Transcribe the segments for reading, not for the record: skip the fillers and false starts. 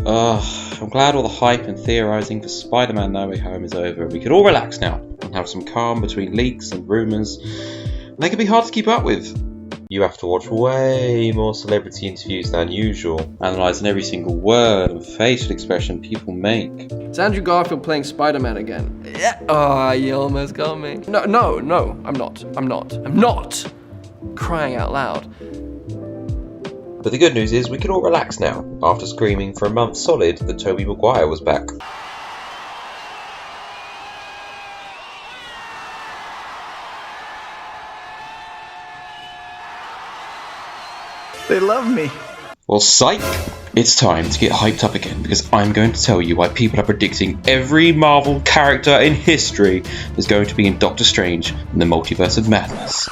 I'm glad all the hype and theorising for Spider-Man No Way Home is over. We can all relax now and have some calm between leaks and rumours. They can be hard to keep up with. You have to watch way more celebrity interviews than usual, analysing every single word and facial expression people make. It's Andrew Garfield playing Spider-Man again. Yeah. Oh, you almost got me. No, I'm not. Crying out loud. But the good news is we can all relax now, after screaming for a month solid that Tobey Maguire was back. They love me. Well, psych! It's time to get hyped up again, because I'm going to tell you why people are predicting every Marvel character in history is going to be in Doctor Strange in the Multiverse of Madness.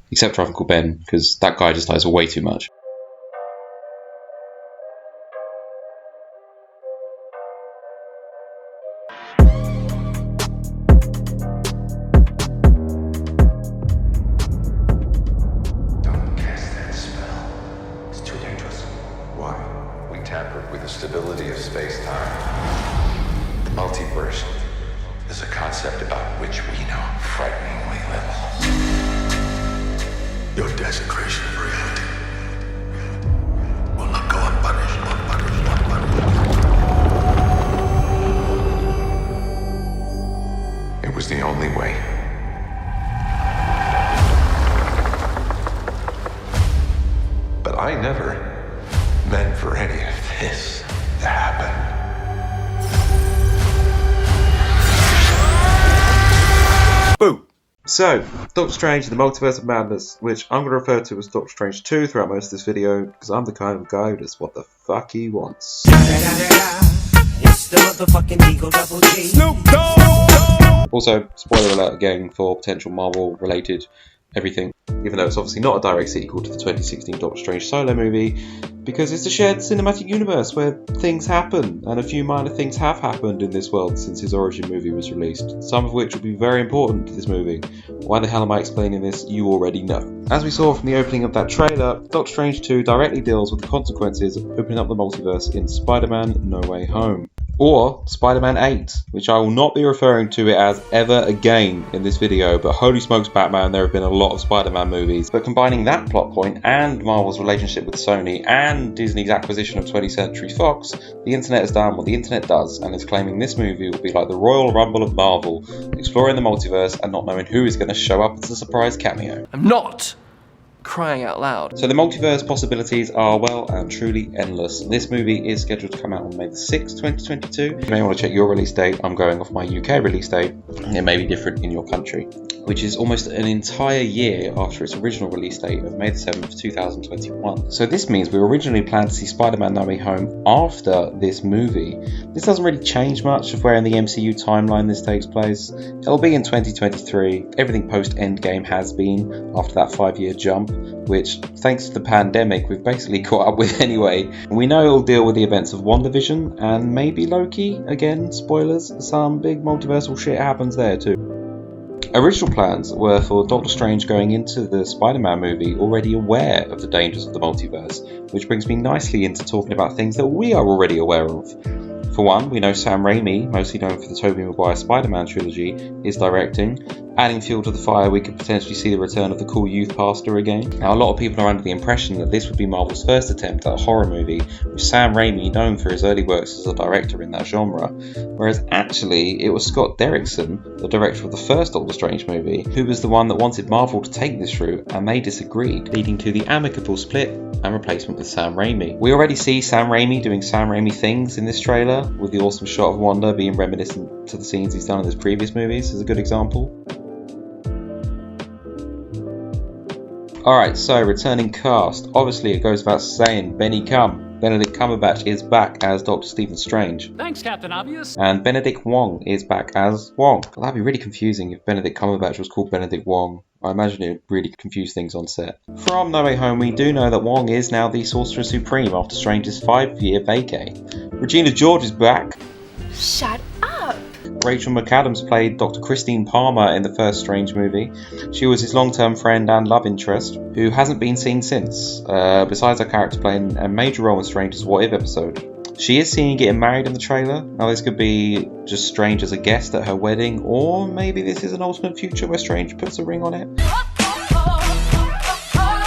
Except for Uncle Ben, because that guy just lies way too much. Tampered with the stability of space-time. The multiverse is a concept about which we know frighteningly little. Your desecration of reality will not go unpunished. It was the only way. But I never meant for any of this to happen. Boom! So, Doctor Strange in the Multiverse of Madness, which I'm going to refer to as Doctor Strange 2 throughout most of this video, because I'm the kind of guy who does what the fuck he wants. It's the motherfucking Eagle Double G. Snoop Dogg! Also, spoiler alert again for potential Marvel-related everything, even though it's obviously not a direct sequel to the 2016 Doctor Strange solo movie, because it's a shared cinematic universe where things happen, and a few minor things have happened in this world since his origin movie was released, some of which will be very important to this movie. Why the hell am I explaining this? You already know. As we saw from the opening of that trailer, Doctor Strange 2 directly deals with the consequences of opening up the multiverse in Spider-Man No Way Home. Or Spider-Man 8, which I will not be referring to it as ever again in this video, but holy smokes Batman, there have been a lot of Spider-Man movies. But combining that plot point and Marvel's relationship with Sony and Disney's acquisition of 20th Century Fox, the internet has done what the internet does and is claiming this movie will be like the Royal Rumble of Marvel, exploring the multiverse and not knowing who is going to show up as a surprise cameo. I'm not. Crying out loud. So the multiverse possibilities are well and truly endless. This movie is scheduled to come out on May the 6th, 2022. You may want to check your release date. I'm going off my UK release date. It may be different in your country, which is almost an entire year after its original release date of May the 7th, 2021. So this means we originally planned to see Spider-Man No Way Home after this movie. This doesn't really change much of where in the MCU timeline this takes place. It'll be in 2023. Everything post-Endgame has been after that 5-year jump, which, thanks to the pandemic, we've basically caught up with anyway. We know it'll deal with the events of WandaVision and maybe Loki. Again, spoilers, some big multiversal shit happens there too. Original plans were for Doctor Strange going into the Spider-Man movie already aware of the dangers of the multiverse, which brings me nicely into talking about things that we are already aware of. For one, we know Sam Raimi, mostly known for the Tobey Maguire Spider-Man trilogy, is directing. Adding fuel to the fire, we could potentially see the return of the cool youth pastor again. Now, a lot of people are under the impression that this would be Marvel's first attempt at a horror movie, with Sam Raimi known for his early works as a director in that genre, whereas actually it was Scott Derrickson, the director of the first Doctor Strange movie, who was the one that wanted Marvel to take this route, and they disagreed, leading to the amicable split and replacement with Sam Raimi. We already see Sam Raimi doing Sam Raimi things in this trailer, with the awesome shot of Wanda being reminiscent to the scenes he's done in his previous movies as a good example. Alright, so returning cast. Obviously it goes without saying, Benedict Cumberbatch is back as Dr. Stephen Strange. Thanks, Captain Obvious. And Benedict Wong is back as Wong. Well, that'd be really confusing if Benedict Cumberbatch was called Benedict Wong. I imagine it would really confuse things on set. From No Way Home, we do know that Wong is now the Sorcerer Supreme after Strange's 5-year vacay. Regina George is back. Shut up! Rachel McAdams played Dr. Christine Palmer in the first Strange movie. She was his long-term friend and love interest, who hasn't been seen since, besides her character playing a major role in Strange's What If episode. She is seen getting married in the trailer. Now this could be just Strange as a guest at her wedding, or maybe this is an alternate future where Strange puts a ring on it.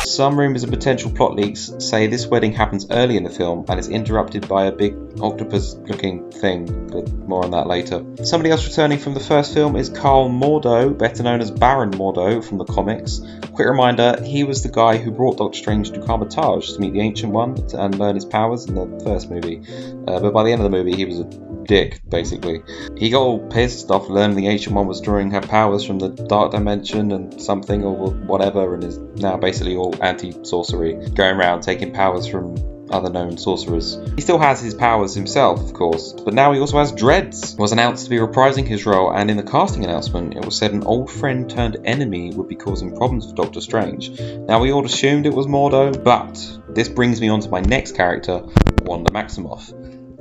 Some rumours and potential plot leaks say this wedding happens early in the film and is interrupted by a big octopus-looking thing, but more on that later. Somebody else returning from the first film is Carl Mordo, better known as Baron Mordo from the comics. Quick reminder, he was the guy who brought Doctor Strange to Kamar-Taj to meet the Ancient One and learn his powers in the first movie. But by the end of the movie, he was a dick, basically. He got all pissed off learning the Ancient One was drawing her powers from the Dark Dimension and something or whatever, and is now basically all anti-sorcery, going around taking powers from other known sorcerers. He still has his powers himself, of course, but now he also has dreads. Was announced to be reprising his role, and in the casting announcement it was said an old friend turned enemy would be causing problems for Doctor Strange. Now we all assumed it was Mordo, but this brings me on to my next character, Wanda Maximoff.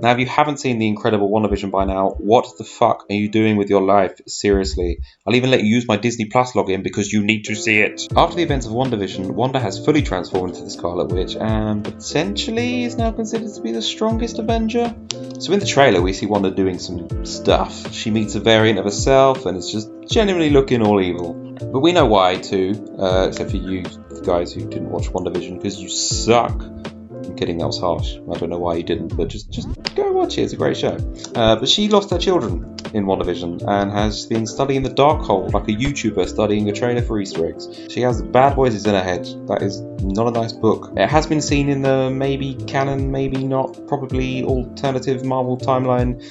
Now, if you haven't seen the incredible WandaVision by now, what the fuck are you doing with your life? Seriously. I'll even let you use my Disney Plus login because you need to see it. After the events of WandaVision, Wanda has fully transformed into the Scarlet Witch and potentially is now considered to be the strongest Avenger. So in the trailer, we see Wanda doing some stuff. She meets a variant of herself and is just genuinely looking all evil. But we know why too, except for you guys who didn't watch WandaVision because you suck. I'm kidding, that was harsh. I don't know why you didn't, but just go watch it. It's a great show. But she lost her children in WandaVision and has been studying the Darkhold like a YouTuber studying a trailer for Easter eggs. She has bad voices in her head. That is not a nice book. It has been seen in the maybe canon, maybe not, probably alternative Marvel timeline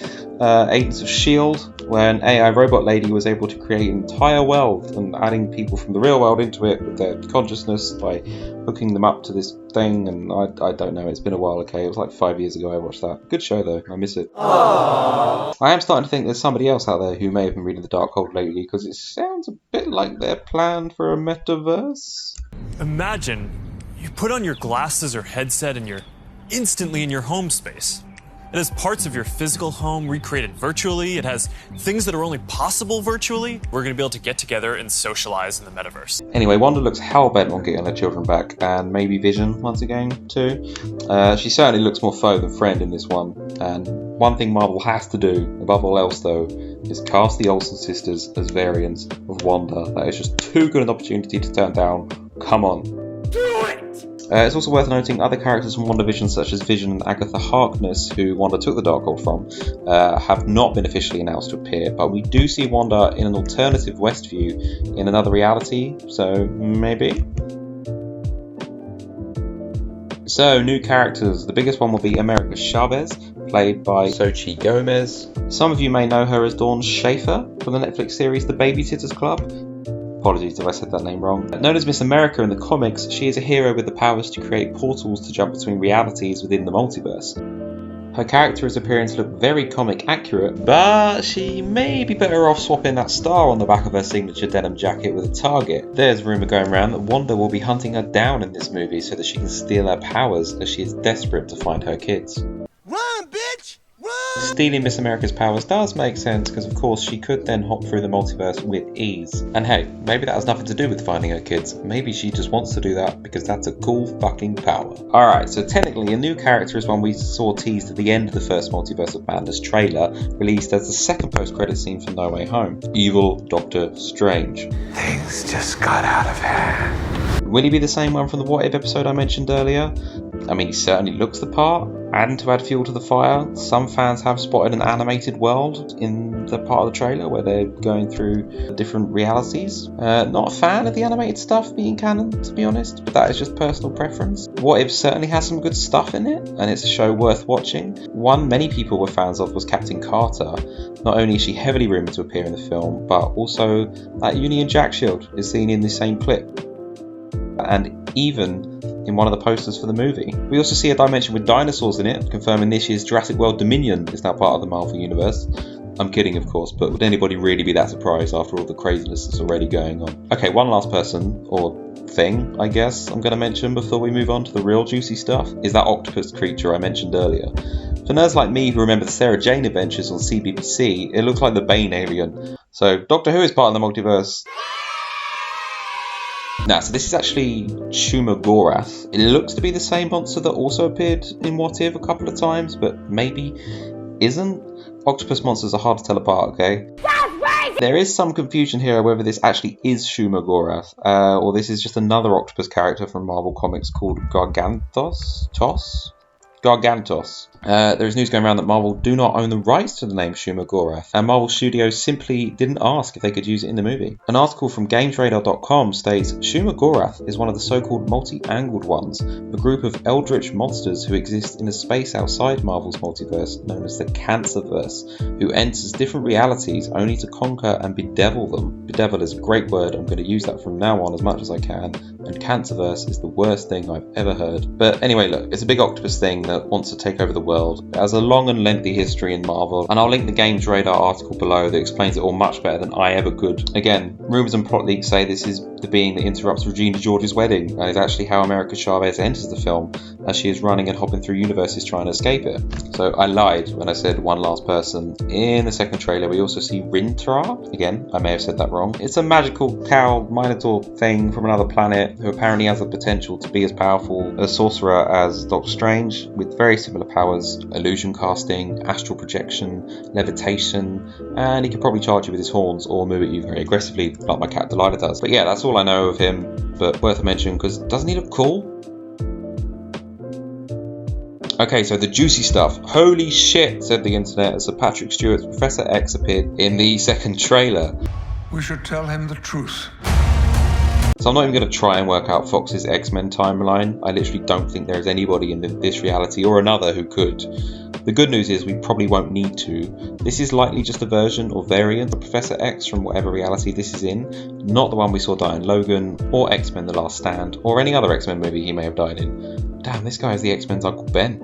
Agents of S.H.I.E.L.D., where an AI robot lady was able to create an entire world and adding people from the real world into it with their consciousness by hooking them up to this thing, and I don't know, it's been a while, okay, it was like 5 years ago I watched that. Good show though, I miss it. Aww. I am starting to think there's somebody else out there who may have been reading the Darkhold lately, because it sounds a bit like they're planned for a metaverse. Imagine you put on your glasses or headset and you're instantly in your home space. It has parts of your physical home recreated virtually. It has things that are only possible virtually. We're going to be able to get together and socialize in the metaverse. Anyway, Wanda looks hell-bent on getting her children back, and maybe Vision once again too. She certainly looks more foe than friend in this one. And one thing Marvel has to do, above all else though, is cast the Olsen sisters as variants of Wanda. That is just too good an opportunity to turn down. Come on. Do it! It's also worth noting other characters from WandaVision such as Vision and Agatha Harkness, who Wanda took the Darkhold from, have not been officially announced to appear, but we do see Wanda in an alternative Westview in another reality, so maybe? So, new characters. The biggest one will be America Chavez, played by Xochitl Gomez. Some of you may know her as Dawn Schaefer from the Netflix series The Babysitters Club. Apologies if I said that name wrong. Known as Miss America in the comics, she is a hero with the powers to create portals to jump between realities within the multiverse. Her character is appearing to look very comic accurate, but she may be better off swapping that star on the back of her signature denim jacket with a target. There's a rumour going around that Wanda will be hunting her down in this movie so that she can steal her powers, as she is desperate to find her kids. Run, bitch! Run! Stealing Miss America's powers does make sense because of course she could then hop through the multiverse with ease. And hey, maybe that has nothing to do with finding her kids. Maybe she just wants to do that because that's a cool fucking power. Alright, so technically a new character is one we saw teased at the end of the first Multiverse of Madness trailer, released as the second post-credit scene for No Way Home. Evil Doctor Strange. Things just got out of hand. Will he be the same one from the What If episode I mentioned earlier? I mean, he certainly looks the part, and to add fuel to the fire, some fans have spotted an animated world in the part of the trailer where they're going through different realities. Not a fan of the animated stuff being canon, to be honest, but that is just personal preference. What If certainly has some good stuff in it, and it's a show worth watching. One many people were fans of was Captain Carter. Not only is she heavily rumoured to appear in the film, but also that Union Jack Shield is seen in the same clip. And even in one of the posters for the movie. We also see a dimension with dinosaurs in it, confirming this year's Jurassic World Dominion is now part of the Marvel Universe. I'm kidding, of course, but would anybody really be that surprised after all the craziness that's already going on? Okay, one last person, or thing, I guess, I'm going to mention before we move on to the real juicy stuff, is that octopus creature I mentioned earlier. For nerds like me who remember the Sarah Jane adventures on CBBC, it looks like the Bane alien. So, Doctor Who is part of the multiverse. Now, so this is actually Shumagorath. It looks to be the same monster that also appeared in What If a couple of times, but maybe isn't. Octopus monsters are hard to tell apart, okay? There is some confusion here whether this actually is Shumagorath, or this is just another octopus character from Marvel Comics called Gargantos? Gargantos. There is news going around that Marvel do not own the rights to the name Shumagorath, and Marvel Studios simply didn't ask if they could use it in the movie. An article from GamesRadar.com states Shumagorath is one of the so-called multi-angled ones, a group of eldritch monsters who exist in a space outside Marvel's multiverse known as the Cancerverse, who enters different realities only to conquer and bedevil them. Bedevil is a great word, I'm going to use that from now on as much as I can, and Cancerverse is the worst thing I've ever heard. But anyway, look, it's a big octopus thing that wants to take over the world. It has a long and lengthy history in Marvel, and I'll link the Games Radar article below that explains it all much better than I ever could. Again, rumours and plot leaks say this is the being that interrupts Regina George's wedding, and is actually how America Chavez enters the film, as she is running and hopping through universes trying to escape it. So I lied when I said one last person. In the second trailer we also see Rintra. Again, I may have said that wrong. It's a magical cow minotaur thing from another planet who apparently has the potential to be as powerful a sorcerer as Doctor Strange, with very similar powers: illusion casting, astral projection, levitation, and he could probably charge you with his horns or move at you very aggressively like my cat Delilah does. But yeah, that's all I know of him, but worth a mention because doesn't he look cool? Okay, so the juicy stuff. Holy shit, said the internet as Sir Patrick Stewart's Professor X appeared in the second trailer. We should tell him the truth. So I'm not even going to try and work out Fox's X-Men timeline. I literally don't think there is anybody in this reality or another who could. The good news is we probably won't need to. This is likely just a version or variant of Professor X from whatever reality this is in, not the one we saw die in Logan, or X-Men The Last Stand, or any other X-Men movie he may have died in. Damn, this guy is the X-Men's Uncle Ben.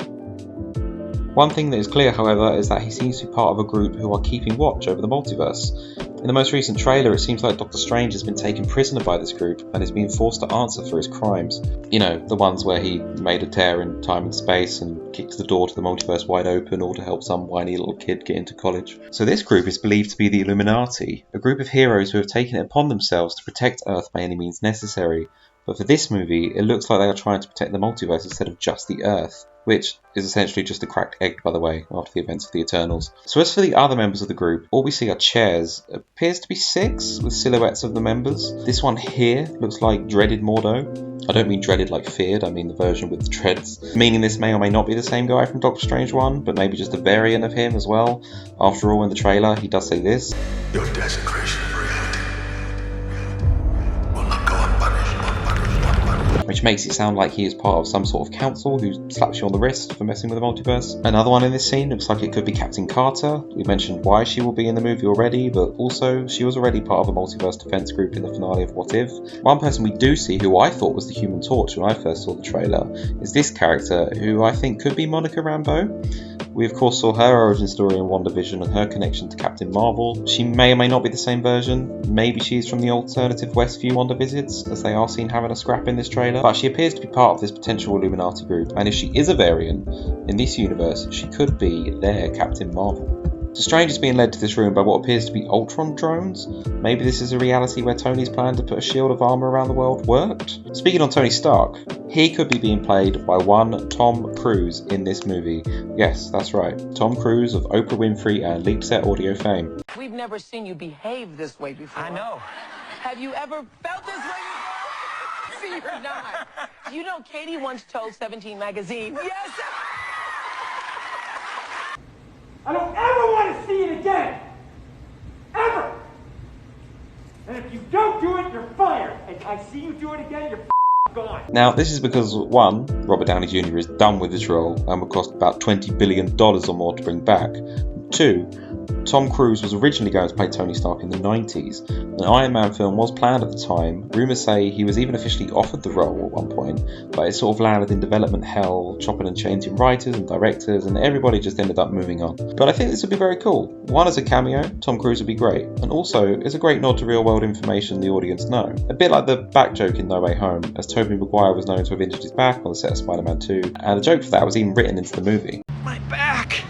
One thing that is clear, however, is that he seems to be part of a group who are keeping watch over the multiverse. In the most recent trailer, it seems like Doctor Strange has been taken prisoner by this group and is being forced to answer for his crimes. You know, the ones where he made a tear in time and space and kicked the door to the multiverse wide open, all to help some whiny little kid get into college. So this group is believed to be the Illuminati, a group of heroes who have taken it upon themselves to protect Earth by any means necessary. But for this movie, it looks like they are trying to protect the multiverse instead of just the Earth, which is essentially just a cracked egg, by the way, after the events of the Eternals. So as for the other members of the group, all we see are chairs. It appears to be 6, with silhouettes of the members. This one here looks like dreaded Mordo. I don't mean dreaded like feared, I mean the version with the dreads. Meaning this may or may not be the same guy from Doctor Strange 1, but maybe just a variant of him as well. After all, in the trailer, he does say this. Your desecration of reality will not go which makes it sound like he is part of some sort of council who slaps you on the wrist for messing with the multiverse. Another one in this scene looks like it could be Captain Carter. We mentioned why she will be in the movie already, but also she was already part of a multiverse defense group in the finale of What If. One person we do see who I thought was the Human Torch when I first saw the trailer is this character who I think could be Monica Rambeau. We of course saw her origin story in WandaVision and her connection to Captain Marvel. She may or may not be the same version. Maybe she's from the alternative Westview Wanda visits, as they are seen having a scrap in this trailer. But she appears to be part of this potential Illuminati group, and if she is a variant in this universe, she could be their Captain Marvel. So Strange is being led to this room by what appears to be Ultron drones. Maybe this is a reality where Tony's plan to put a shield of armour around the world worked. Speaking on Tony Stark, he could be being played by one Tom Cruise in this movie. Yes, that's right, Tom Cruise of Oprah Winfrey and Leap Set Audio fame. We've never seen you behave this way before. I know. Have you ever felt this way before? See, you're not. You know, Katie once told 17 magazine, yes! I don't ever want to see it again! Ever! And if you don't do it, you're fired! And I see you do it again, you're gone! Now, this is because, one, Robert Downey Jr. is done with this role and would cost about $20 billion or more to bring back. 2, Tom Cruise was originally going to play Tony Stark in the 90s. An Iron Man film was planned at the time. Rumours say he was even officially offered the role at one point, but it sort of landed in development hell, chopping and changing writers and directors, and everybody just ended up moving on. But I think this would be very cool. One, as a cameo, Tom Cruise would be great, and also it's a great nod to real world information the audience know. A bit like the back joke in No Way Home, as Tobey Maguire was known to have injured his back on the set of Spider-Man 2, and the joke for that was even written into the movie. My back!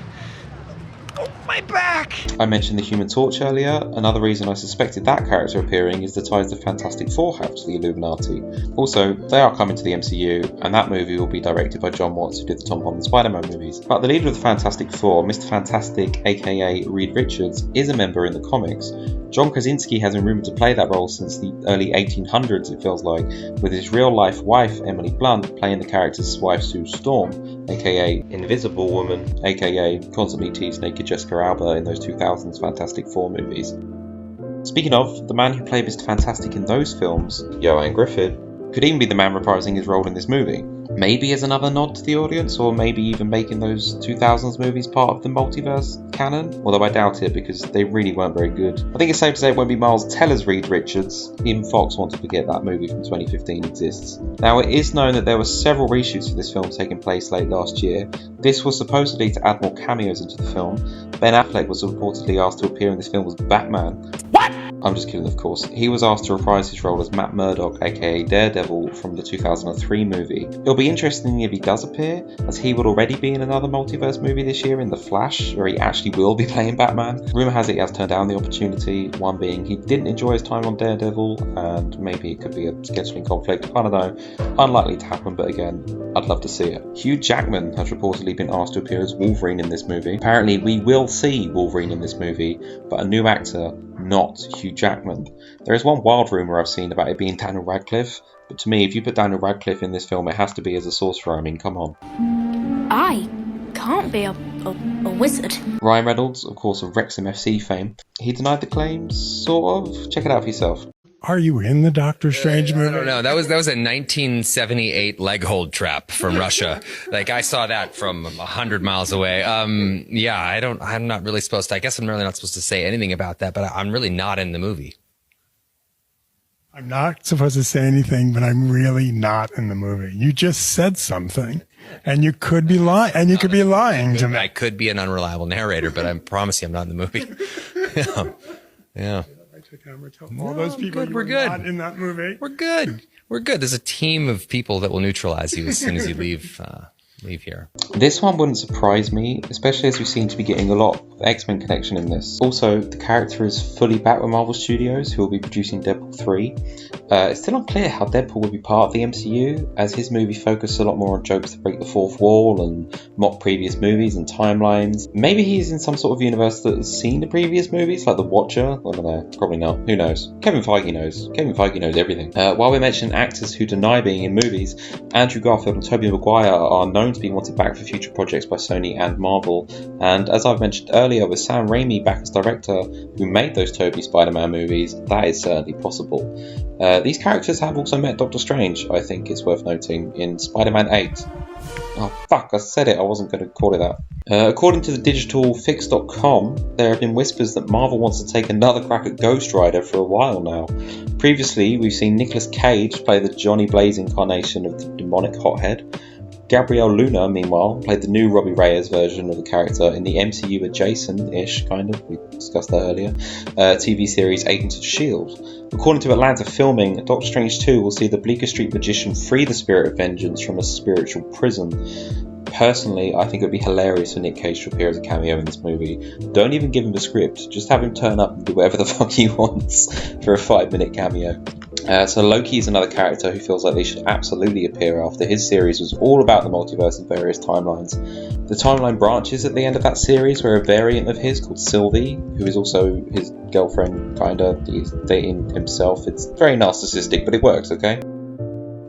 Oh, my my back! I mentioned the Human Torch earlier. Another reason I suspected that character appearing is the ties the Fantastic Four have to the Illuminati. Also, they are coming to the MCU, and that movie will be directed by John Watts, who did the Tom Holland Spider-Man movies. But the leader of the Fantastic Four, Mr. Fantastic, aka Reed Richards, is a member in the comics. John Krasinski has been rumoured to play that role since the early 1800s, it feels like, with his real-life wife, Emily Blunt, playing the character's wife, Sue Storm, aka Invisible Woman, aka constantly teased naked Jessica Alba in those 2000s Fantastic Four movies. Speaking of, the man who played Mr. Fantastic in those films, Ioan Gruffudd, could even be the man reprising his role in this movie. Maybe as another nod to the audience, or maybe even making those 2000s movies part of the multiverse canon, although I doubt it because they really weren't very good. I think it's safe to say it won't be Miles Teller's Reed Richards. Even Fox want to forget that movie from 2015 exists. Now, it is known that there were several reshoots for this film taking place late last year. This was supposedly to add more cameos into the film. Ben Affleck was reportedly asked to appear in this film as Batman. What? I'm just kidding, of course. He was asked to reprise his role as Matt Murdock, aka Daredevil, from the 2003 movie. It'll be interesting if he does appear, as he would already be in another multiverse movie this year in The Flash, where he actually will be playing Batman. Rumour has it he has turned down the opportunity, one being he didn't enjoy his time on Daredevil, and maybe it could be a scheduling conflict. I don't know. Unlikely to happen, but again, I'd love to see it. Hugh Jackman has reportedly been asked to appear as Wolverine in this movie. Apparently, we will see Wolverine in this movie, but a new actor, not Hugh Jackman. There is one wild rumour I've seen about it being Daniel Radcliffe, but to me, if you put Daniel Radcliffe in this film, it has to be as a sorcerer. I mean, come on. I can't be a wizard. Ryan Reynolds, of course, of Wrexham FC fame, he denied the claims, sort of. Check it out for yourself. Are you in the Doctor Strange movie? I don't know. That was a 1978 leg hold trap from Russia. Like, I saw that from 100 miles away. Yeah, I'm not really supposed to, I guess I'm really not supposed to say anything about that, but I'm really not in the movie. I'm not supposed to say anything, but I'm really not in the movie. You just said something, and you could be lying, to me. I could be an unreliable narrator, but I promise you I'm not in the movie. Yeah. All those people we're good. Not in that movie. We're good. There's a team of people that will neutralize you as soon as you leave here. This one wouldn't surprise me, especially as we seem to be getting a lot of X-Men connection in this. Also, the character is fully back with Marvel Studios, who will be producing Deadpool 3. It's still unclear how Deadpool will be part of the MCU, as his movie focused a lot more on jokes that break the fourth wall and mock previous movies and timelines. Maybe he's in some sort of universe that has seen the previous movies, like The Watcher. I don't know, probably not. Who knows? Kevin Feige knows. Kevin Feige knows everything. While we mention actors who deny being in movies, Andrew Garfield and Tobey Maguire are known to be wanted back for future projects by Sony and Marvel. And as I've mentioned earlier, with Sam Raimi back as director, who made those Tobey Spider-Man movies, that is certainly possible. These characters have also met Doctor Strange, I think it's worth noting, in Spider-Man 8. Oh fuck, I said it, I wasn't going to call it that. According to the digitalfix.com, there have been whispers that Marvel wants to take another crack at Ghost Rider for a while now. Previously, we've seen Nicolas Cage play the Johnny Blaze incarnation of the demonic hothead. Gabrielle Luna, meanwhile, played the new Robbie Reyes version of the character in the MCU adjacent-ish, kind of, we discussed that earlier, TV series Agents of S.H.I.E.L.D. According to Atlanta Filming, Doctor Strange 2 will see the Bleecker Street magician free the spirit of vengeance from a spiritual prison. Personally, I think it would be hilarious for Nick Cage to appear as a cameo in this movie. Don't even give him a script, just have him turn up and do whatever the fuck he wants for a 5-minute cameo. So Loki is another character who feels like they should absolutely appear after his series was all about the multiverse and various timelines. The timeline branches at the end of that series where a variant of his called Sylvie, who is also his girlfriend, kinda, he's dating himself. It's very narcissistic, but it works, okay?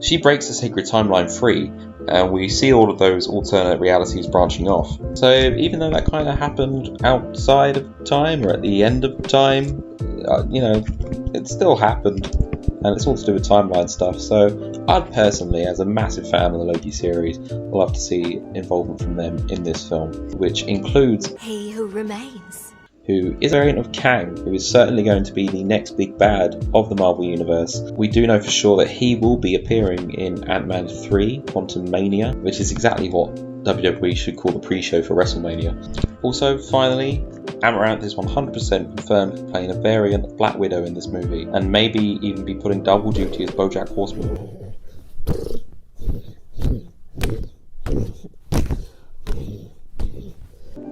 She breaks the sacred timeline free, and we see all of those alternate realities branching off. So even though that kind of happened outside of time, or at the end of time, it still happened. And it's all to do with timeline stuff, so I'd personally, as a massive fan of the Loki series, love to see involvement from them in this film, which includes He who remains, who is a variant of Kang, who is certainly going to be the next big bad of the Marvel Universe. We do know for sure that he will be appearing in Ant-Man 3, Quantumania, which is exactly what WWE should call the pre-show for WrestleMania. Also, finally, Amaranth is 100% confirmed playing a variant of Black Widow in this movie, and maybe even be putting double duty as BoJack Horseman.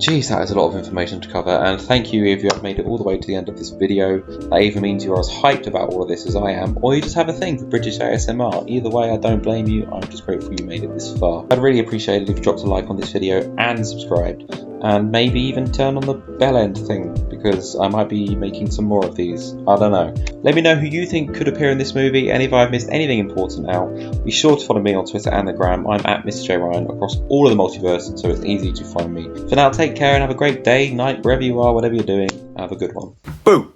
Geez, that is a lot of information to cover, and thank you if you have made it all the way to the end of this video. That either means you are as hyped about all of this as I am, or you just have a thing for British ASMR. Either way, I don't blame you. I'm just grateful you made it this far. I'd really appreciate it if you dropped a like on this video and subscribed, and maybe even turn on the bell end thing, because I might be making some more of these. I don't know. Let me know who you think could appear in this movie, and if I've missed anything important out, be sure to follow me on Twitter and the gram. I'm at Mr. J Ryan across all of the multiverse, so it's easy to find me. For now, take care and have a great day, night, wherever you are, whatever you're doing. Have a good one. Boo!